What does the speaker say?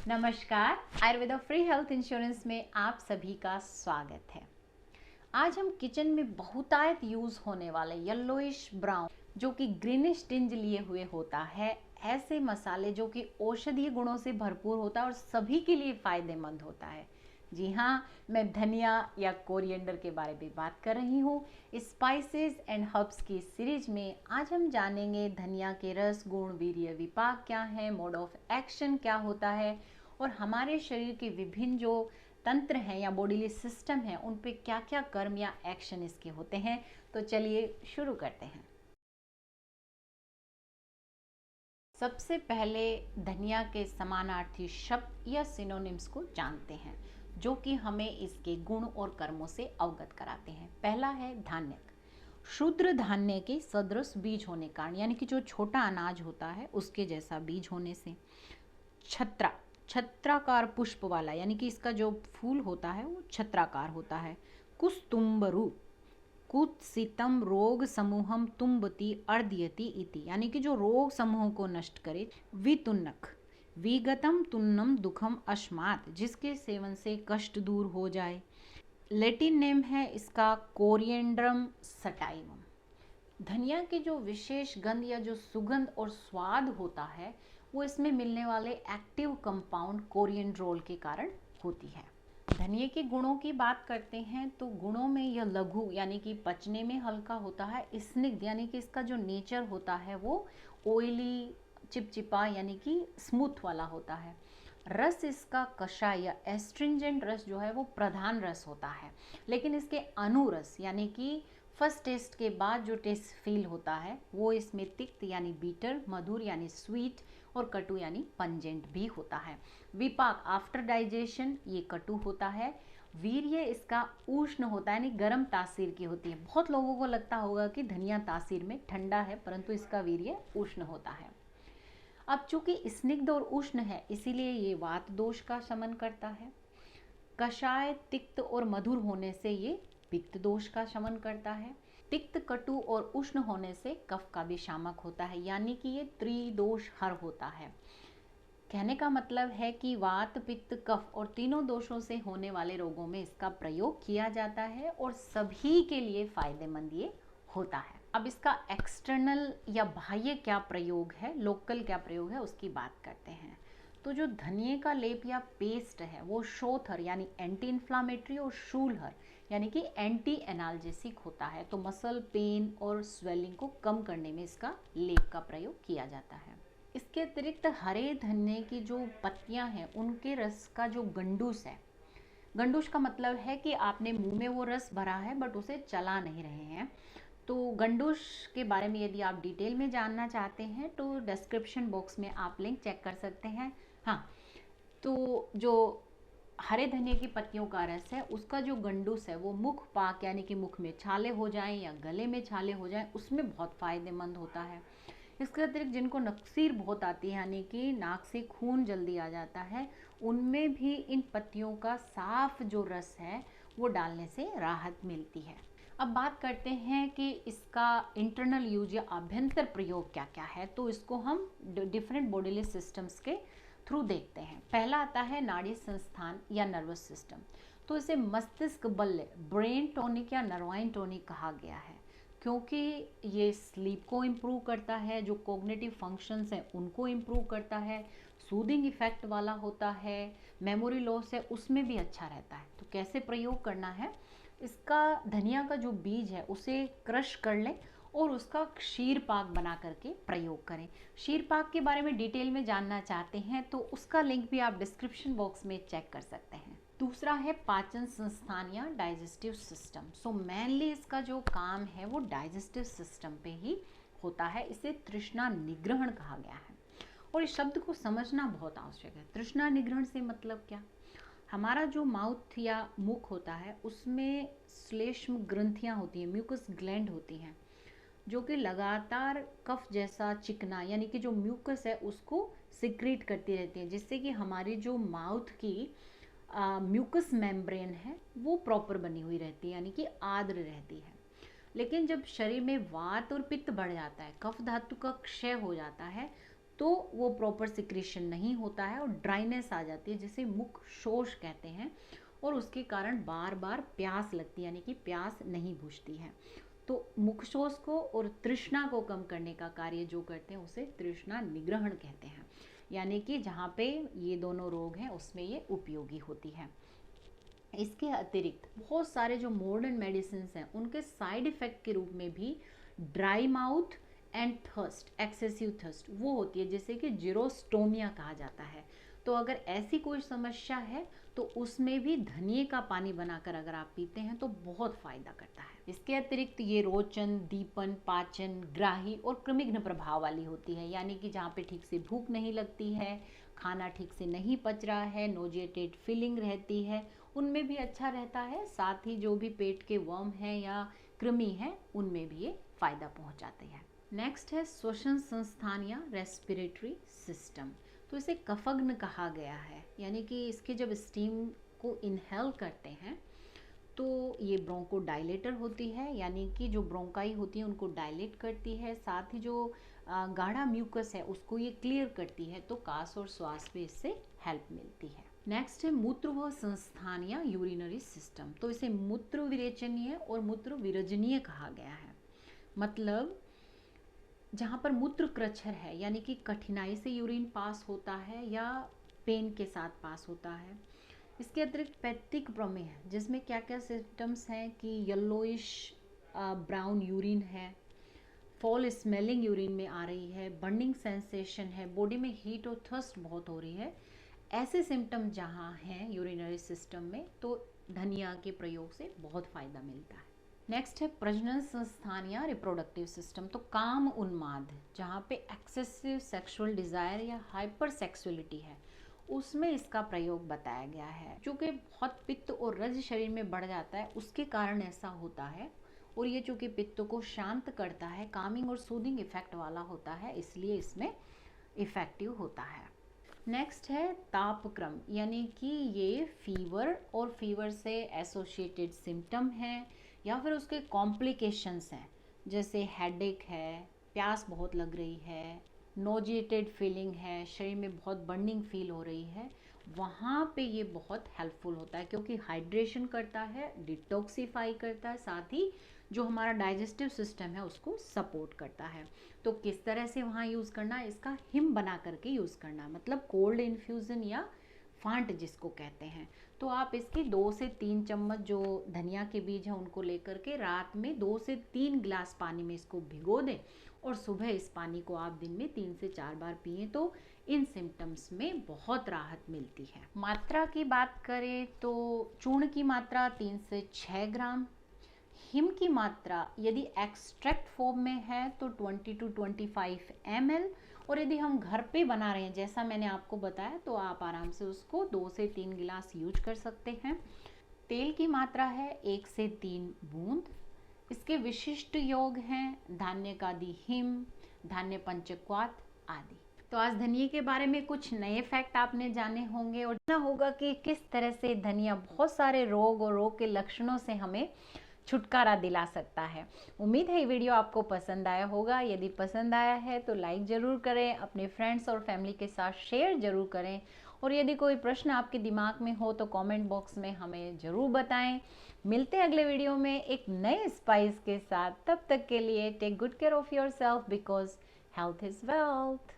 नमस्कार। Ayurveda free health insurance में आप सभी का स्वागत है। आज हम किचन में बहुतायत यूज होने वाले येलोइश ब्राउन जो कि ग्रीनिश टिंज लिए हुए होता है, ऐसे मसाले जो कि औषधीय गुणों से भरपूर होता है और सभी के लिए फायदेमंद होता है। जी हाँ, मैं धनिया या कोरिएंडर के बारे में बात कर रही हूँ। स्पाइसेस एंड हर्ब्स की सीरीज में आज हम जानेंगे धनिया के रस, गुण, वीर्य, विपाक क्या है, मोड ऑफ एक्शन क्या होता है और हमारे शरीर के विभिन्न जो तंत्र हैं या बॉडीली सिस्टम है उन पे क्या क्या कर्म या एक्शन इसके होते हैं। तो चलिए शुरू करते हैं। सबसे पहले धनिया के समानार्थी शब्द या सिनोनिम्स को जानते हैं जो कि हमें इसके गुण और कर्मों से अवगत कराते हैं। पहला है धान्यक। शूद्र धान्य के सदृश बीज होने के कारण, यानी कि जो छोटा अनाज होता है उसके जैसा बीज होने से। छत्रा, छत्राकार पुष्प वाला, यानी कि इसका जो फूल होता है वो छत्राकार होता है। कुस्तुम्बरु, कुत्सितम रोग समूहम तुम्बति अर्दयति इति, यानी कि जो रोग समूहों को नष्ट करे। वितुन्नक, विगतम तुन्नम दुखम अस्मात्, जिसके सेवन से कष्ट दूर हो जाए। लैटिन नेम है इसका कोरिएंड्रम सटाइवम। धनिया की जो विशेष गंध या जो सुगंध और स्वाद होता है वो इसमें मिलने वाले एक्टिव कंपाउंड कोरिएंड्रोल के कारण होती है। धनिया के गुणों की बात करते हैं तो गुणों में यह लघु यानी कि पचने में हल्का होता है। स्निग्ध यानी कि इसका जो नेचर होता है वो ऑयली, चिपचिपा यानी कि स्मूथ वाला होता है। रस इसका कषाय या एस्ट्रिंजेंट रस जो है वो प्रधान रस होता है, लेकिन इसके अनुरस यानी कि फर्स्ट टेस्ट के बाद जो टेस्ट फील होता है वो इसमें तिक्त यानी बीटर, मधुर यानी स्वीट और कटु यानी पंजेंट भी होता है। विपाक आफ्टर डाइजेशन ये कटु होता है। वीर्य इसका उष्ण होता है, यानी गर्म तासीर की होती है। बहुत लोगों को लगता होगा कि धनिया तासीर में ठंडा है, परंतु इसका वीर्य उष्ण होता है। अब चूंकि स्निग्ध और उष्ण है इसीलिए ये वात दोष का शमन करता है। कषाय तिक्त और मधुर होने से ये पित्त दोष का शमन करता है। तिक्त, कटु और उष्ण होने से कफ का भी शामक होता है, यानी कि ये त्रिदोष हर होता है। कहने का मतलब है कि वात, पित्त, कफ और तीनों दोषों से होने वाले रोगों में इसका प्रयोग किया जाता है और सभी के लिए फायदेमंद ये होता है। अब इसका एक्सटर्नल या बाह्य क्या प्रयोग है, लोकल क्या प्रयोग है, उसकी बात करते हैं। तो जो धनिए का लेप या पेस्ट है वो शोथर यानी एंटी इन्फ्लामेटरी और शूलहर यानी कि एंटी एनाल्जेसिक होता है। तो मसल पेन और स्वेलिंग को कम करने में इसका लेप का प्रयोग किया जाता है। इसके अतिरिक्त हरे धनिए की जो पत्तियां हैं उनके रस का जो गंडूस है, गंडूस का मतलब है कि आपने मुंह में वो रस भरा है बट उसे चला नहीं रहे हैं। तो गंडूस के बारे में यदि आप डिटेल में जानना चाहते हैं तो डिस्क्रिप्शन बॉक्स में आप लिंक चेक कर सकते हैं। हाँ, तो जो हरे धनिया की पत्तियों का रस है उसका जो गंडूस है वो मुख पाक यानी कि मुख में छाले हो जाएं या गले में छाले हो जाएं उसमें बहुत फायदेमंद होता है। इसके अतिरिक्त जिनको नक्सीर बहुत आती है यानी कि नाक से खून जल्दी आ जाता है, उनमें भी इन पत्तियों का साफ जो रस है वो डालने से राहत मिलती है। अब बात करते हैं कि इसका इंटरनल यूज या आभ्यंतर प्रयोग क्या क्या है। तो इसको हम डिफरेंट बॉडीली सिस्टम्स के थ्रू देखते हैं। पहला आता है नाड़ी संस्थान या नर्वस सिस्टम। तो इसे मस्तिष्क बल्य, ब्रेन टॉनिक या नर्वाइन टॉनिक कहा गया है क्योंकि ये स्लीप को इम्प्रूव करता है, जो कोग्निटिव फंक्शंस हैं उनको इम्प्रूव करता है, सूदिंग इफेक्ट वाला होता है, मेमोरी लॉस है उसमें भी अच्छा रहता है। तो कैसे प्रयोग करना है, इसका धनिया का जो बीज है उसे क्रश कर लें और उसका क्षीर पाक बना करके प्रयोग करें। क्षीर पाक के बारे में डिटेल में जानना चाहते हैं तो उसका लिंक भी आप डिस्क्रिप्शन बॉक्स में चेक कर सकते हैं। दूसरा है पाचन संस्थान या डाइजेस्टिव सिस्टम। सो मेनली इसका जो काम है वो डाइजेस्टिव सिस्टम पे ही होता है। इसे तृष्णा निग्रहण कहा गया है और इस शब्द को समझना बहुत आवश्यक है। तृष्णा निग्रहण से मतलब क्या, हमारा जो माउथ या मुख होता है उसमें श्लेष्म ग्रंथियां होती हैं, म्यूकस ग्लैंड होती हैं जो कि लगातार कफ जैसा चिकना यानी कि जो म्यूकस है उसको सिक्रीट करती रहती है, जिससे कि हमारी जो माउथ की म्यूकस मेम्ब्रेन है वो प्रॉपर बनी हुई रहती है यानी कि आर्द्र रहती है। लेकिन जब शरीर में वात और पित्त बढ़ जाता है, कफ धातु का क्षय हो जाता है, तो वो प्रॉपर सिक्रेशन नहीं होता है और ड्राइनेस आ जाती है, जिसे मुख शोष कहते हैं, और उसके कारण बार बार प्यास लगती है, यानी कि प्यास नहीं बुझती है। तो मुख शोष को और तृष्णा को कम करने का कार्य जो करते हैं उसे तृष्णा निग्रहण कहते हैं, यानी कि जहाँ पे ये दोनों रोग हैं उसमें ये उपयोगी होती है। इसके अतिरिक्त बहुत सारे जो मॉडर्न मेडिसिन हैं उनके साइड इफ़ेक्ट के रूप में भी dry mouth and thirst, excessive thirst वो होती है, जैसे कि जीरोस्टोमिया कहा जाता है। तो अगर ऐसी कोई समस्या है तो उसमें भी धनिए का पानी बनाकर अगर आप पीते हैं तो बहुत फ़ायदा करता है। इसके अतिरिक्त ये रोचन, दीपन, पाचन, ग्राही और कृमिघ्न प्रभाव वाली होती है, यानी कि जहाँ पे ठीक से भूख नहीं लगती है, खाना ठीक से नहीं पच रहा है, नोजिएटेड फीलिंग रहती है, उनमें भी अच्छा रहता है। साथ ही जो भी पेट के वर्म हैं या कृमि हैं उनमें भी ये फ़ायदा पहुंचाते हैं। नेक्स्ट है श्वसन संस्थान या रेस्पिरेटरी सिस्टम। तो इसे कफग्न कहा गया है, यानी कि इसके जब स्टीम को इनहेल करते हैं तो ये ब्रोंको डायलेटर होती है, यानी कि जो ब्रोंकाई होती है उनको डायलेट करती है। साथ ही जो गाढ़ा म्यूकस है उसको ये क्लियर करती है, तो कास और श्वास में इससे हेल्प मिलती है। नेक्स्ट है मूत्र व संस्थान या यूरिनरी सिस्टम। तो इसे मूत्र विरेचनीय और मूत्र विरजनीय कहा गया है। मतलब जहाँ पर मूत्र क्रचर है, यानी कि कठिनाई से यूरिन पास होता है या पेन के साथ पास होता है। इसके अतिरिक्त पैथिक प्रमेह है, जिसमें क्या क्या सिम्टम्स हैं कि येलोइश ब्राउन यूरिन है, फॉल स्मेलिंग यूरिन में आ रही है, बर्निंग सेंसेशन है, बॉडी में हीट और थर्स्ट बहुत हो रही है। ऐसे सिम्टम जहाँ हैं यूरिनरी सिस्टम में तो धनिया के प्रयोग से बहुत फ़ायदा मिलता है। नेक्स्ट है प्रजनन संस्थान या रिप्रोडक्टिव सिस्टम। तो काम उन्माद, जहाँ पे एक्सेसिव सेक्सुअल डिज़ायर या हाइपर सेक्सुअलिटी है उसमें इसका प्रयोग बताया गया है। चूँकि बहुत पित्त और रज शरीर में बढ़ जाता है उसके कारण ऐसा होता है, और ये चूँकि पित्त को शांत करता है, कामिंग और सूदिंग इफेक्ट वाला होता है, इसलिए इसमें इफेक्टिव होता है। नेक्स्ट है तापक्रम, यानी कि ये फीवर और फीवर से एसोसिएटेड सिम्टम हैं या फिर उसके कॉम्प्लिकेशंस हैं, जैसे हेडेक है, प्यास बहुत लग रही है, नोजिएटेड फीलिंग है, शरीर में बहुत बर्निंग फील हो रही है, वहाँ पे ये बहुत हेल्पफुल होता है, क्योंकि हाइड्रेशन करता है, डिटॉक्सीफाई करता है, साथ ही जो हमारा डाइजेस्टिव सिस्टम है उसको सपोर्ट करता है। तो किस तरह से वहाँ यूज़ करना है, इसका हिम बना करके यूज़ करना, मतलब कोल्ड इन्फ्यूज़न या फांट जिसको कहते हैं। तो आप इसके 2 से 3 चम्मच जो धनिया के बीज हैं उनको लेकर के रात में 2 से 3 गिलास पानी में इसको भिगो दें और सुबह इस पानी को आप दिन में 3 से 4 बार पिएं, तो इन सिम्टम्स में बहुत राहत मिलती है। मात्रा की बात करें तो चूर्ण की मात्रा 3 से 6 ग्राम, हिम की मात्रा यदि एक्सट्रैक्ट फॉर्म में है तो 20 to 25 ml, और यदि हम घर पे बना रहे हैं जैसा मैंने आपको बताया तो आप आराम से उसको 2 से 3 गिलास यूज कर सकते हैं। तेल की मात्रा है 1 से 3 बूंद। इसके विशिष्ट योग हैं धान्य कादि हिम, धान्य पंचक्वात आदि। तो आज धनिया के बारे में कुछ नए फैक्ट आपने जाने होंगे और जानना होगा कि किस तरह से धनिया बहुत सारे रोग और रोग के लक्षणों से हमें छुटकारा दिला सकता है। उम्मीद है ये वीडियो आपको पसंद आया होगा। यदि पसंद आया है तो लाइक ज़रूर करें, अपने फ्रेंड्स और फैमिली के साथ शेयर ज़रूर करें, और यदि कोई प्रश्न आपके दिमाग में हो तो कमेंट बॉक्स में हमें ज़रूर बताएं। मिलते हैं अगले वीडियो में एक नए स्पाइस के साथ। तब तक के लिए take good care of yourself because health is wealth.